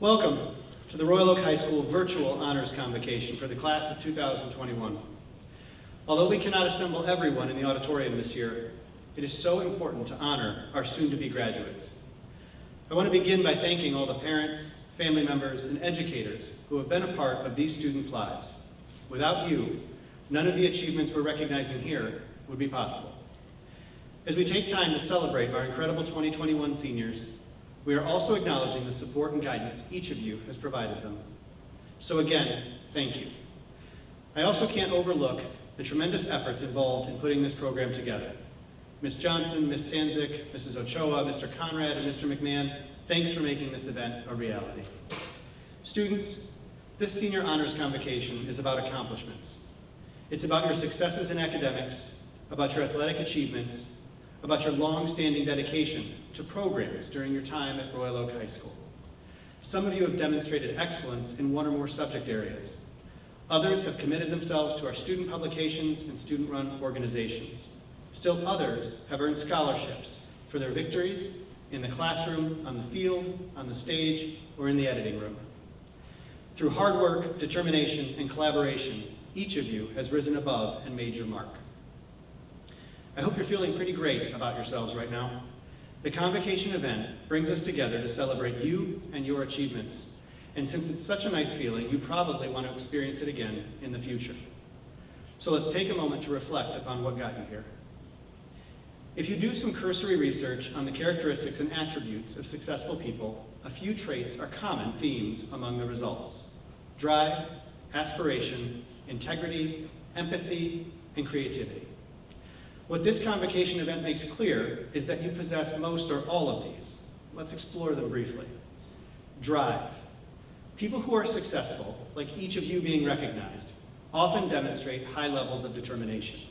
Welcome to the Royal Oak High School Virtual Honors Convocation for the class of 2021. Although we cannot assemble everyone in the auditorium this year, it is so important to honor our soon-to-be graduates. I want to begin by thanking all the parents, family members, and educators who have been a part of these students' lives. Without you, none of the achievements we're recognizing here would be possible. As we take time to celebrate our incredible 2021 seniors, we are also acknowledging the support and guidance each of you has provided them. So again, thank you. I also can't overlook the tremendous efforts involved in putting this program together. Ms. Johnson, Ms. Sanzik, Mrs. Ochoa, Mr. Conrad, and Mr. McMahon, thanks for making this event a reality. Students, this Senior Honors Convocation is about accomplishments. It's about your successes in academics, about your athletic achievements, about your long-standing dedication to programs during your time at Royal Oak High School. Some of you have demonstrated excellence in one or more subject areas. Others have committed themselves to our student publications and student-run organizations. Still others have earned scholarships for their victories in the classroom, on the field, on the stage, or in the editing room. Through hard work, determination, and collaboration, each of you has risen above and made your mark. I hope you're feeling pretty great about yourselves right now. The Convocation event brings us together to celebrate you and your achievements. And since it's such a nice feeling, you probably want to experience it again in the future. So let's take a moment to reflect upon what got you here. If you do some cursory research on the characteristics and attributes of successful people, a few traits are common themes among the results: drive, aspiration, integrity, empathy, and creativity. What this Convocation event makes clear is that you possess most or all of these. Let's explore them briefly. Drive. People who are successful, like each of you being recognized, often demonstrate high levels of determination.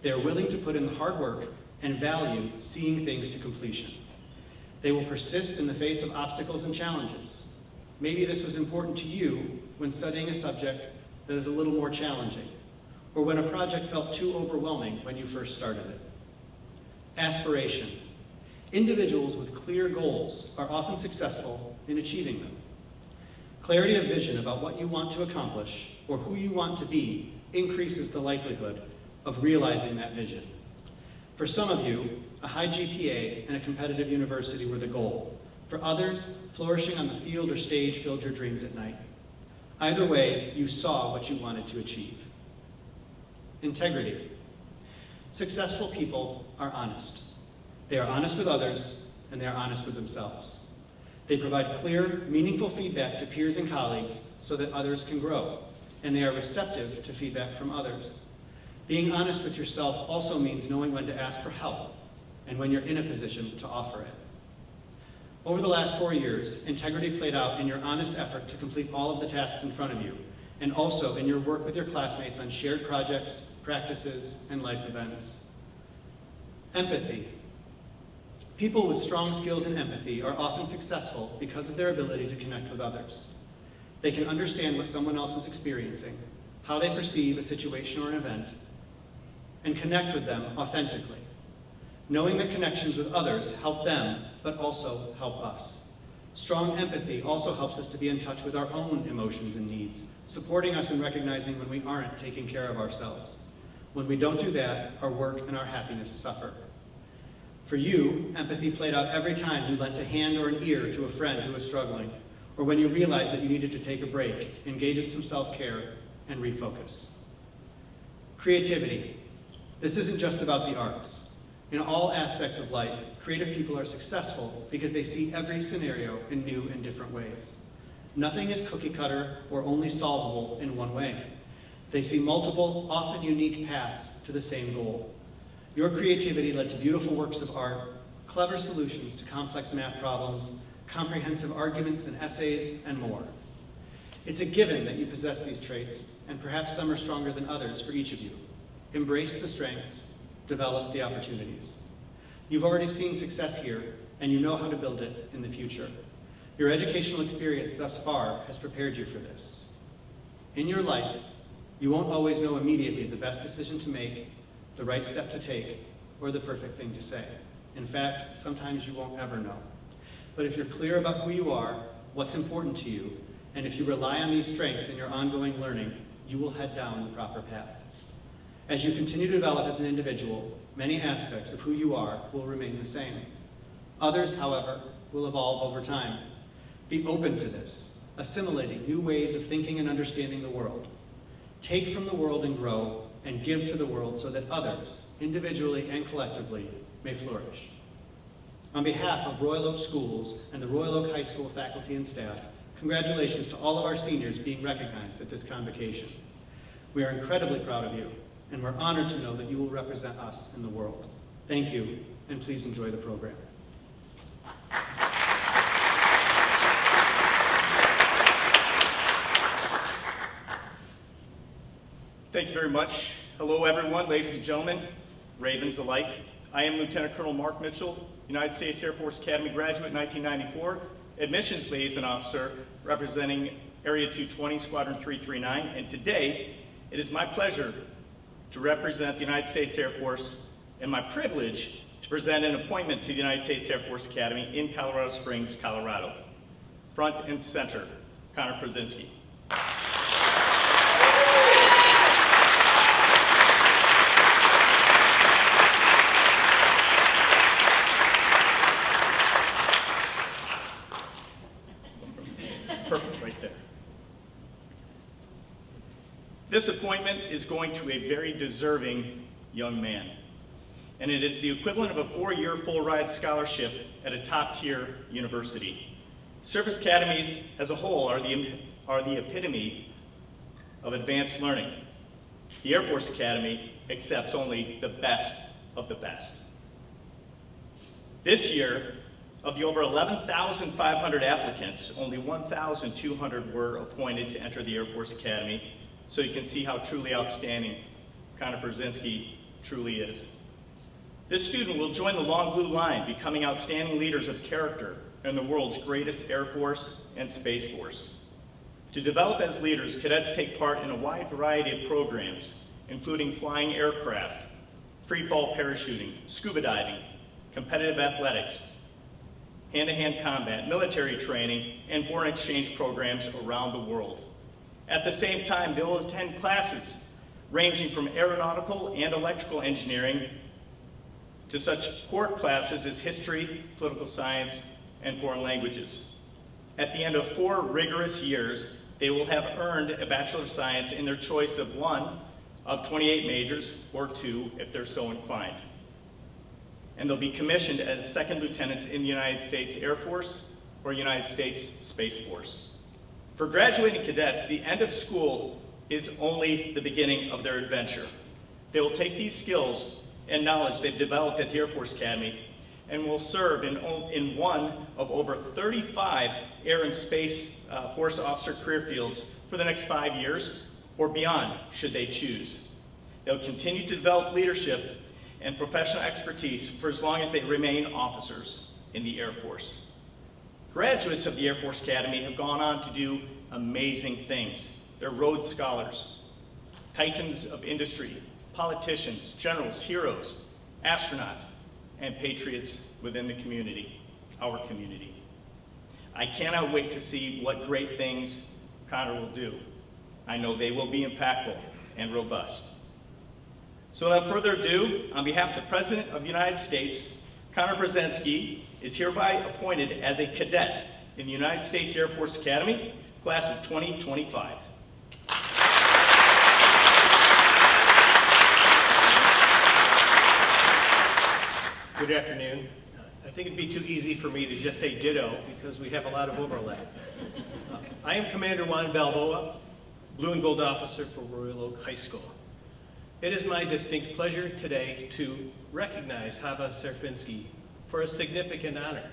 They are willing to put in the hard work and value seeing things to completion. They will persist in the face of obstacles and challenges. Maybe this was important to you when studying a subject that is a little more challenging, or when a project felt too overwhelming when you first started it. Aspiration. Individuals with clear goals are often successful in achieving them. Clarity of vision about what you want to accomplish or who you want to be increases the likelihood of realizing that vision. For some of you, a high GPA and a competitive university were the goal. For others, flourishing on the field or stage filled your dreams at night. Either way, you saw what you wanted to achieve. Integrity. Successful people are honest. They are honest with others, and they are honest with themselves. They provide clear, meaningful feedback to peers and colleagues so that others can grow, and they are receptive to feedback from others. Being honest with yourself also means knowing when to ask for help, and when you're in a position to offer it. Over the last 4 years, integrity played out in your honest effort to complete all of the tasks in front of you, and also in your work with your classmates on shared projects, practices, and life events. Empathy. People with strong skills in empathy are often successful because of their ability to connect with others. They can understand what someone else is experiencing, how they perceive a situation or an event, and connect with them authentically, knowing that connections with others help them, but also help us. Strong empathy also helps us to be in touch with our own emotions and needs, supporting us in recognizing when we aren't taking care of ourselves. When we don't do that, our work and our happiness suffer. For you, empathy played out every time you lent a hand or an ear to a friend who was struggling, or when you realized that you needed to take a break, engage in some self-care, and refocus. Creativity. This isn't just about the arts. In all aspects of life, creative people are successful because they see every scenario in new and different ways. Nothing is cookie cutter or only solvable in one way. They see multiple, often unique paths to the same goal. Your creativity led to beautiful works of art, clever solutions to complex math problems, comprehensive arguments and essays, and more. It's a given that you possess these traits, and perhaps some are stronger than others for each of you. Embrace the strengths, develop the opportunities. You've already seen success here, and you know how to build it in the future. Your educational experience thus far has prepared you for this. In your life, you won't always know immediately the best decision to make, the right step to take, or the perfect thing to say. In fact, sometimes you won't ever know. But if you're clear about who you are, what's important to you, and if you rely on these strengths in your ongoing learning, you will head down the proper path. As you continue to develop as an individual, many aspects of who you are will remain the same. Others, however, will evolve over time. Be open to this, assimilating new ways of thinking and understanding the world. Take from the world and grow, and give to the world so that others, individually and collectively, may flourish. On behalf of Royal Oak Schools and the Royal Oak High School faculty and staff, congratulations to all of our seniors being recognized at this convocation. We are incredibly proud of you, and we're honored to know that you will represent us in the world. Thank you, and please enjoy the program. Thank you very much. Hello everyone, ladies and gentlemen, Ravens alike. I am Lieutenant Colonel Mark Mitchell, United States Air Force Academy graduate 1994, Admissions Liaison Officer representing Area 220, Squadron 339, and today it is my pleasure to represent the United States Air Force and my privilege to present an appointment to the United States Air Force Academy in Colorado Springs, Colorado. Front and center, Connor Krasinski. Perfect, right there. This appointment is going to a very deserving young man, and it is the equivalent of a 4-year full-ride scholarship at a top-tier university. Service academies as a whole are the epitome of advanced learning. The Air Force Academy accepts only the best of the best. This year, of the over 11,500 applicants, only 1,200 were appointed to enter the Air Force Academy, so you can see how truly outstanding Connor Krasinski truly is. This student will join the long blue line, becoming outstanding leaders of character in the world's greatest Air Force and Space Force. To develop as leaders, cadets take part in a wide variety of programs, including flying aircraft, free-fall parachuting, scuba diving, competitive athletics, hand-to-hand combat, military training, and foreign exchange programs around the world. At the same time, they will attend classes ranging from aeronautical and electrical engineering to such core classes as history, political science, and foreign languages. At the end of 4 rigorous years, they will have earned a Bachelor of Science in their choice of one of 28 majors, or 2 if they're so inclined. And they'll be commissioned as second lieutenants in the United States Air Force or United States Space Force. For graduating cadets, the end of school is only the beginning of their adventure. They will take these skills and knowledge they've developed at the Air Force Academy and will serve in one of over 35 Air and Space Force officer career fields for the next 5 years or beyond, should they choose. They'll continue to develop leadership and professional expertise for as long as they remain officers in the Air Force. Graduates of the Air Force Academy have gone on to do amazing things. They're Rhodes Scholars, titans of industry, politicians, generals, heroes, astronauts, and patriots within the community, our community. I cannot wait to see what great things Connor will do. I know they will be impactful and robust. So without further ado, on behalf of the President of the United States, Connor Krasinski is hereby appointed as a cadet in the United States Air Force Academy, class of 2025. Good afternoon. I think it'd be too easy for me to just say ditto because we have a lot of overlap. I am Commander Juan Balboa, Blue and Gold Officer for Royal Oak High School. It is my distinct pleasure today to recognize Hava Serfinski for a significant honor.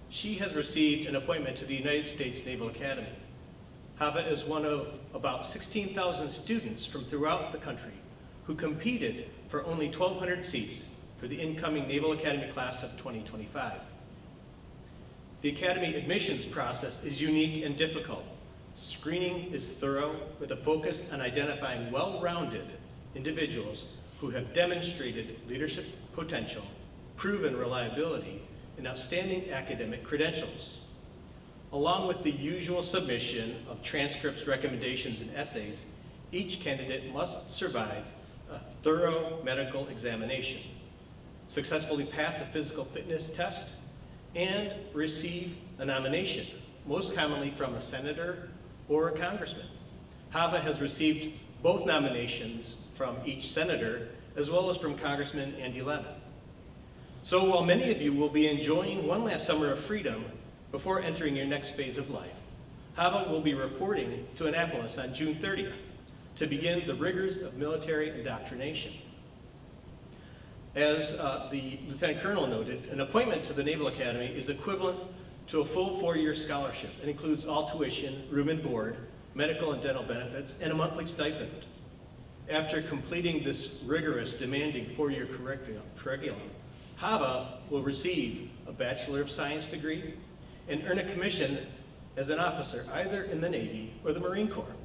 She has received an appointment to the United States Naval Academy. Hava is one of about 16,000 students from throughout the country who competed for only 1,200 seats for the incoming Naval Academy class of 2025. The Academy admissions process is unique and difficult. Screening is thorough with a focus on identifying well-rounded individuals who have demonstrated leadership potential, proven reliability, and outstanding academic credentials. Along with the usual submission of transcripts, recommendations, and essays, each candidate must survive a thorough medical examination, successfully pass a physical fitness test, and receive a nomination, most commonly from a senator or a congressman. Hava has received both nominations from each senator as well as from Congressman Andy Levin. So while many of you will be enjoying one last summer of freedom before entering your next phase of life, Hava will be reporting to Annapolis on June 30th to begin the rigors of military indoctrination. As the Lieutenant Colonel noted, an appointment to the Naval Academy is equivalent to a full 4-year scholarship. It includes all tuition, room and board, medical and dental benefits, and a monthly stipend. After completing this rigorous, demanding 4-year curriculum, Hava will receive a Bachelor of Science degree and earn a commission as an officer, either in the Navy or the Marine Corps.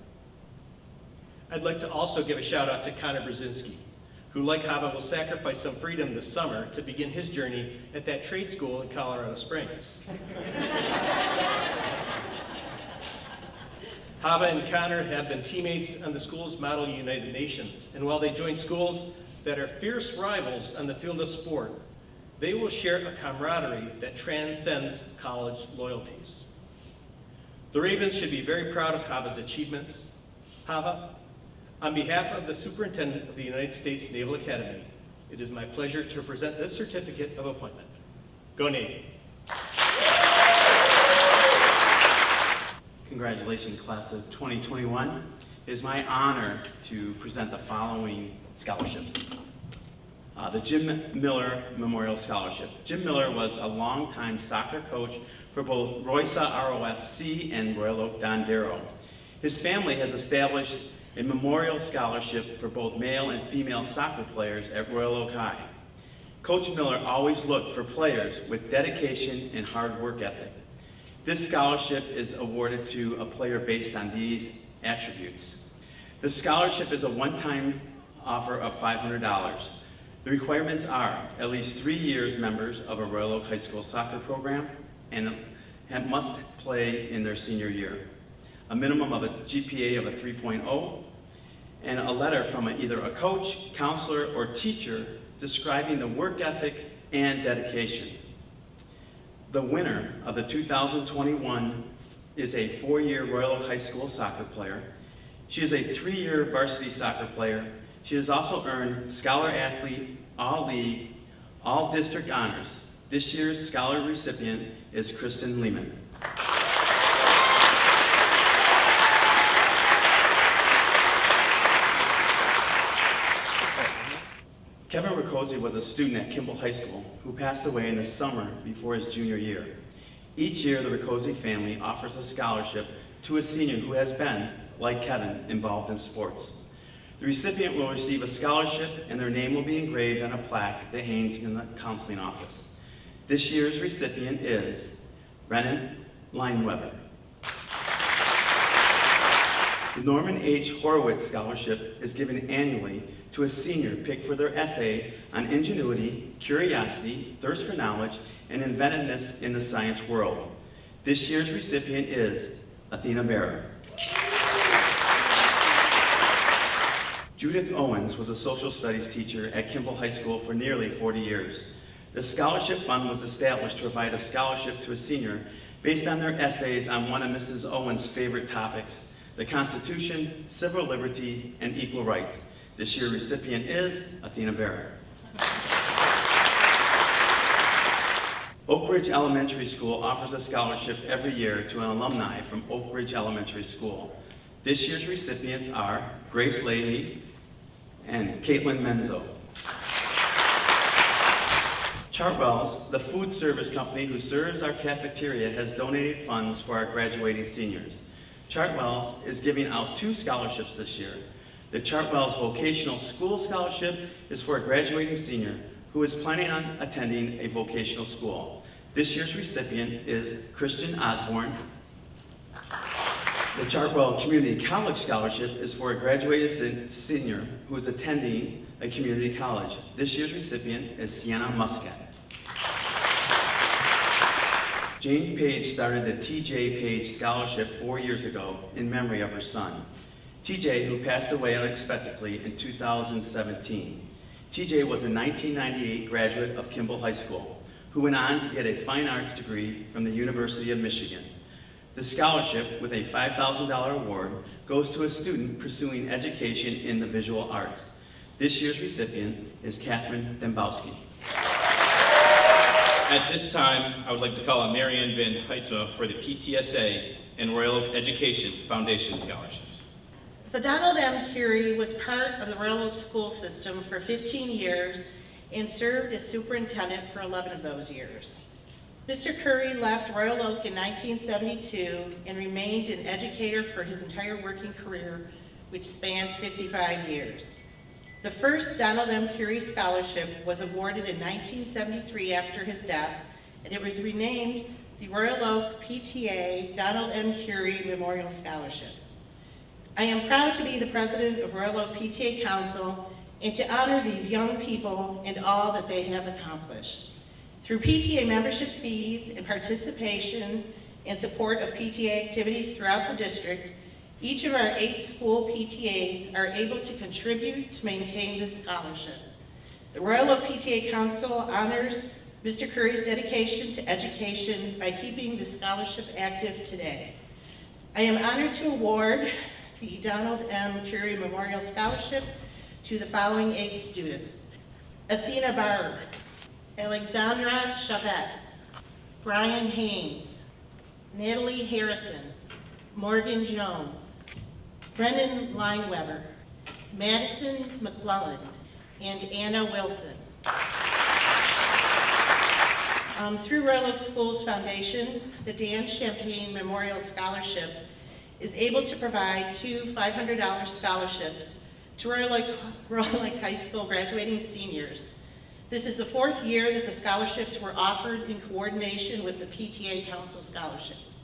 I'd like to also give a shout out to Connor Brzezinski, who, like Hava, will sacrifice some freedom this summer to begin his journey at that trade school in Colorado Springs. Hava and Connor have been teammates on the school's Model United Nations, and while they join schools that are fierce rivals on the field of sport, they will share a camaraderie that transcends college loyalties. The Ravens should be very proud of Hava's achievements. Hava, on behalf of the Superintendent of the United States Naval Academy, it is my pleasure to present this certificate of appointment. Go Navy. Congratulations, class of 2021. It is my honor to present the following scholarships. The Jim Miller Memorial Scholarship. Jim Miller was a longtime soccer coach for both ROHS ROFC and Royal Oak Don Darrow. His family has established a memorial scholarship for both male and female soccer players at Royal Oak High. Coach Miller always looked for players with dedication and hard work ethic. This scholarship is awarded to a player based on these attributes. The scholarship is a one-time offer of $500. The requirements are at least 3 years members of a Royal Oak High School soccer program and must play in their senior year. A minimum of a GPA of a 3.0, and a letter from either a coach, counselor, or teacher describing the work ethic and dedication. The winner of the 2021 is a 4-year Royal Oak High School soccer player. She is a 3-year varsity soccer player. She has also earned Scholar Athlete, All-League, All-District Honors. This year's scholar recipient is Kristen Lehman. Kevin RAKOCZY was a student at Kimball High School who passed away in the summer before his junior year. Each year, the RAKOCZY family offers a scholarship to a senior who has been, like Kevin, involved in sports. The recipient will receive a scholarship and their name will be engraved on a plaque that hangs in the counseling office. This year's recipient is Brennan Lineweber. The Norman H. HOROWITZ Scholarship is given annually to a senior picked for their essay on ingenuity, curiosity, thirst for knowledge, and inventiveness in the science world. This year's recipient is Athena Barra. Judith Owens was a social studies teacher at Kimball High School for nearly 40 years. The scholarship fund was established to provide a scholarship to a senior based on their essays on one of Mrs. Owens' favorite topics, the Constitution, civil liberty, and equal rights. This year's recipient is Athena Barrett. Oak Ridge Elementary School offers a scholarship every year to an alumni from Oak Ridge Elementary School. This year's recipients are Grace Leahy and Caitlin Menzo. Chartwells, the food service company who serves our cafeteria, has donated funds for our graduating seniors. Chartwells is giving out 2 scholarships this year. The Chartwells Vocational School Scholarship is for a graduating senior who is planning on attending a vocational school. This year's recipient is Christian Osborne. The Chartwell Community College Scholarship is for a graduating senior who is attending a community college. This year's recipient is Sienna Muscat. Jane Page started the T.J. Page Scholarship 4 years ago in memory of her son, T.J., who passed away unexpectedly in 2017. T.J. was a 1998 graduate of Kimball High School, who went on to get a fine arts degree from the University of Michigan. The scholarship, with a $5,000 award, goes to a student pursuing education in the visual arts. This year's recipient is Catherine Dembowski. At this time, I would like to call on Marianne Van Heitzma for the PTSA and Royal Oak Education Foundation Scholarships. The Donald M. Curie was part of the Royal Oak school system for 15 years and served as superintendent for 11 of those years. Mr. Curry left Royal Oak in 1972 and remained an educator for his entire working career, which spanned 55 years. The first Donald M. Curie Scholarship was awarded in 1973 after his death, and it was renamed the Royal Oak PTA Donald M. Curie Memorial Scholarship. I am proud to be the president of Royal Oak PTA Council and to honor these young people and all that they have accomplished. Through PTA membership fees and participation and support of PTA activities throughout the district, each of our 8 school PTAs are able to contribute to maintain this scholarship. The Royal Oak PTA Council honors Mr. Curry's dedication to education by keeping the scholarship active today. I am honored to award the Donald M. Curie Memorial Scholarship to the following 8 students: Athena Barr, Alexandra Chavez, Brian Haynes, Natalie Harrison, Morgan Jones, Brendan Lineweber, Madison McClellan, and Anna Wilson. Through Royal Oak Schools Foundation, the Dan Champagne Memorial Scholarship is able to provide 2 $500 scholarships to Royal Oak High School graduating seniors. This is the 4th year that the scholarships were offered in coordination with the PTA Council scholarships.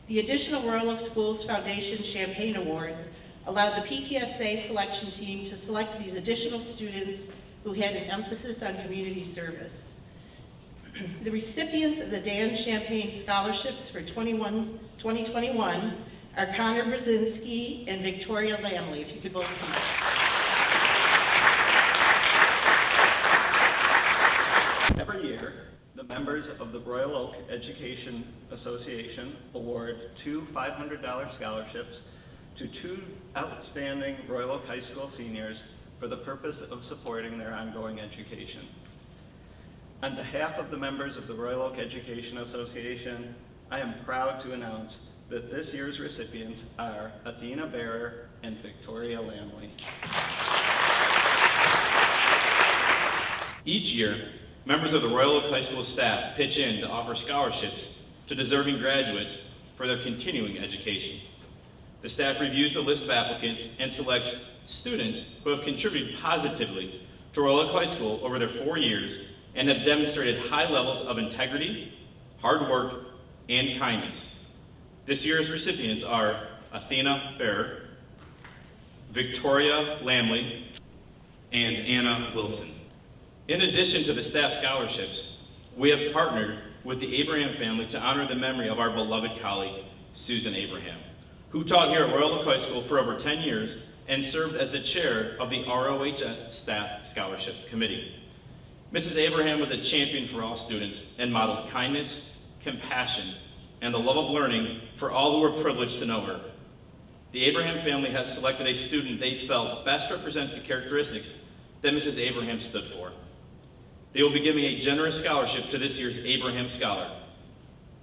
The additional Royal Oak Schools Foundation Champagne Awards allowed the PTSA selection team to select these additional students who had an emphasis on community service. The recipients of the Dan Champagne Scholarships for 2021 are Connor Brzezinski and Victoria Lamley. If you could both come up. Every year, the members of the Royal Oak Education Association award 2 $500 scholarships to 2 outstanding Royal Oak High School seniors for the purpose of supporting their ongoing education. On behalf of the members of the Royal Oak Education Association, I am proud to announce that this year's recipients are Athena Bearer and Victoria Lamley. Each year, members of the Royal Oak High School staff pitch in to offer scholarships to deserving graduates for their continuing education. The staff reviews the list of applicants and selects students who have contributed positively to Royal Oak High School over their 4 years and have demonstrated high levels of integrity, hard work, and kindness. This year's recipients are Athena Bearer, Victoria Lamley, and Anna Wilson. In addition to the staff scholarships, we have partnered with the Abraham family to honor the memory of our beloved colleague, Susan Abraham, who taught here at Royal Oak High School for over 10 years and served as the chair of the ROHS Staff Scholarship Committee. Mrs. Abraham was a champion for all students and modeled kindness, compassion, and the love of learning for all who were privileged to know her. The Abraham family has selected a student they felt best represents the characteristics that Mrs. Abraham stood for. They will be giving a generous scholarship to this year's Abraham Scholar.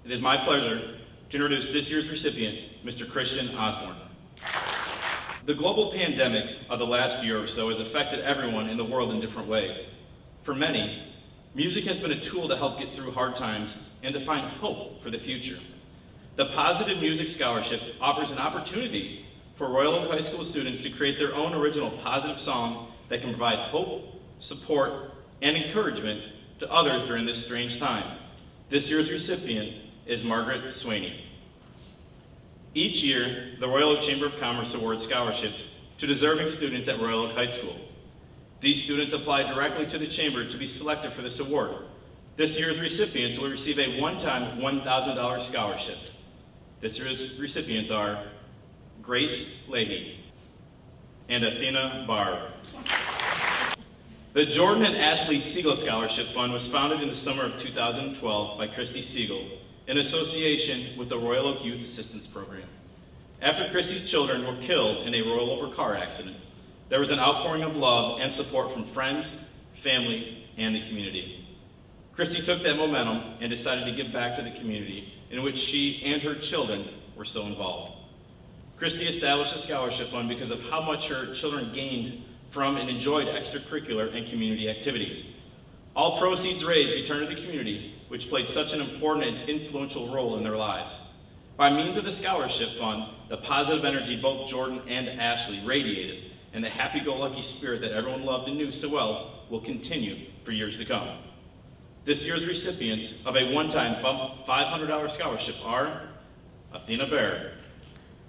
It is my pleasure to introduce this year's recipient, Mr. Christian Osborne. The global pandemic of the last year or so has affected everyone in the world in different ways. For many, music has been a tool to help get through hard times and to find hope for the future. The Positive Music Scholarship offers an opportunity for Royal Oak High School students to create their own original positive song that can provide hope, support, and encouragement to others during this strange time. This year's recipient is Margaret Swaney. Each year, the Royal Oak Chamber of Commerce awards scholarships to deserving students at Royal Oak High School. These students apply directly to the Chamber to be selected for this award. This year's recipients will receive a one-time $1,000 scholarship. This year's recipients are Grace Leahy and Athena Barr. The Jordan and Ashley Siegel Scholarship Fund was founded in the summer of 2012 by Christy Siegel in association with the Royal Oak Youth Assistance Program. After Christy's children were killed in a rollover car accident, there was an outpouring of love and support from friends, family, and the community. Christy took that momentum and decided to give back to the community in which she and her children were so involved. Christy established a scholarship fund because of how much her children gained from and enjoyed extracurricular and community activities. All proceeds raised returned to the community, which played such an important and influential role in their lives. By means of the scholarship fund, the positive energy both Jordan and Ashley radiated, and the happy-go-lucky spirit that everyone loved and knew so well will continue for years to come. This year's recipients of a one-time $500 scholarship are Athena Barr,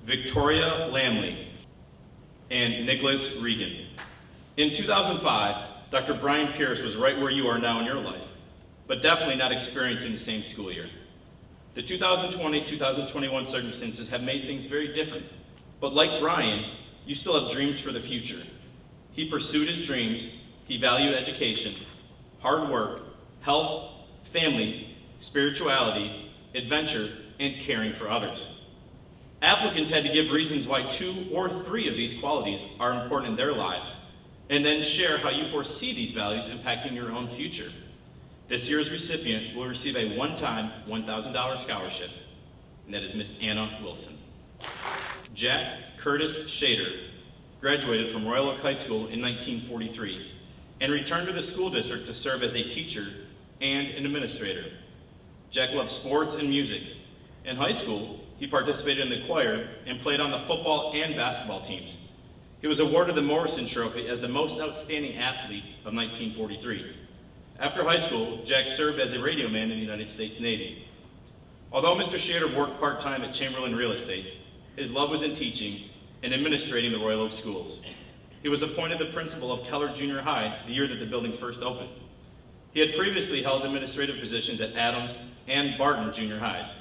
Victoria Lamley, and Nicholas Regan. In 2005, Dr. Brian Pierce was right where you are now in your life, but definitely not experiencing the same school year. The 2020-2021 circumstances have made things very different, but like Brian, you still have dreams for the future. He pursued his dreams, he valued education, hard work, health, family, spirituality, adventure, and caring for others. Applicants had to give reasons why 2 or 3 of these qualities are important in their lives, and then share how you foresee these values impacting your own future. This year's recipient will receive a one-time $1,000 scholarship, and that is Miss Anna Wilson. Jack Curtis Shader graduated from Royal Oak High School in 1943 and returned to the school district to serve as a teacher and an administrator. Jack loved sports and music. In high school, he participated in the choir and played on the football and basketball teams. He was awarded the Morrison Trophy as the most outstanding athlete of 1943. After high school, Jack served as a radio man in the United States Navy. Although Mr. Shader worked part-time at Chamberlain Real Estate, his love was in teaching and administrating the Royal Oak schools. He was appointed the principal of Keller Junior High the year that the building first opened. He had previously held administrative positions at Adams and Barton Junior Highs.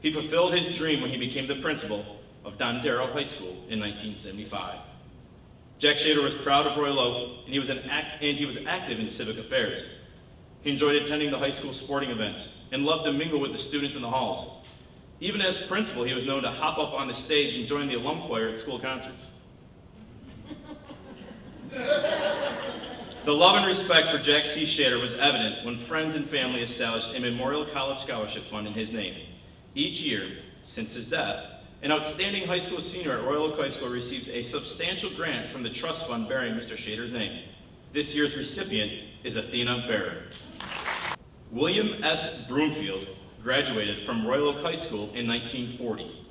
He fulfilled his dream when he became the principal of Don Darrow High School in 1975. Jack Shader was proud of Royal Oak, and he was active in civic affairs. He enjoyed attending the high school sporting events and loved to mingle with the students in the halls. Even as principal, he was known to hop up on the stage and join the alum choir at school concerts. The love and respect for Jack C. Shader was evident when friends and family established a Memorial College Scholarship Fund in his name. Each year, since his death, an outstanding high school senior at Royal Oak High School receives a substantial grant from the trust fund bearing Mr. Shader's name. This year's recipient is Athena Barr. William S. Broomfield graduated from Royal Oak High School in 1940.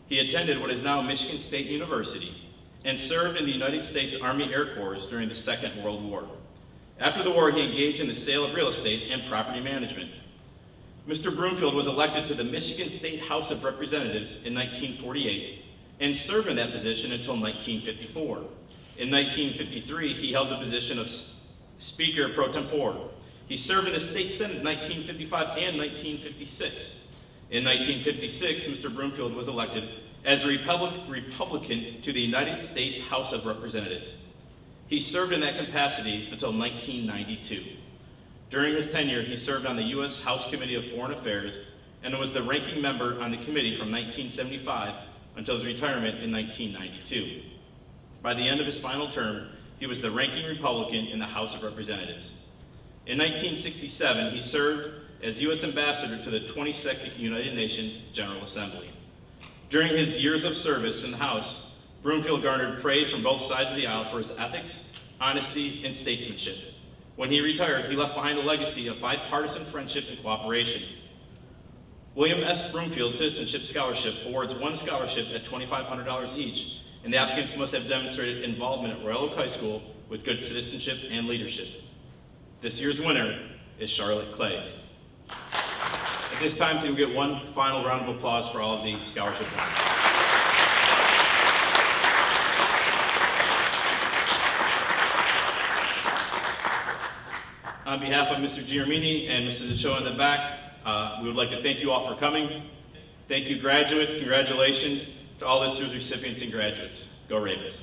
He attended what is now Michigan State University and served in the United States Army Air Corps during the Second World War. After the war, he engaged in the sale of real estate and property management. Mr. Broomfield was elected to the Michigan State House of Representatives in 1948 and served in that position until 1954. In 1953, he held the position of Speaker pro tempore. He served in the State Senate in 1955 and 1956. In 1956, Mr. Broomfield was elected as a Republican to the United States House of Representatives. He served in that capacity until 1992. During his tenure, he served on the U.S. House Committee of Foreign Affairs and was the ranking member on the committee from 1975 until his retirement in 1992. By the end of his final term, he was the ranking Republican in the House of Representatives. In 1967, he served as U.S. Ambassador to the 22nd United Nations General Assembly. During his years of service in the House, Broomfield garnered praise from both sides of the aisle for his ethics, honesty, and statesmanship. When he retired, he left behind a legacy of bipartisan friendship and cooperation. William S. Broomfield Citizenship Scholarship awards one scholarship at $2,500 each, and the applicants must have demonstrated involvement at Royal Oak High School with good citizenship and leadership. This year's winner is Charlotte Clays. At this time, can we get one final round of applause for all of the scholarship winners? On On behalf of Mr. Giarmini and Mrs. Ochoa in the back, we would like to thank you all for coming. Thank you, graduates. Congratulations to all listeners, recipients, and graduates. Go Ravens.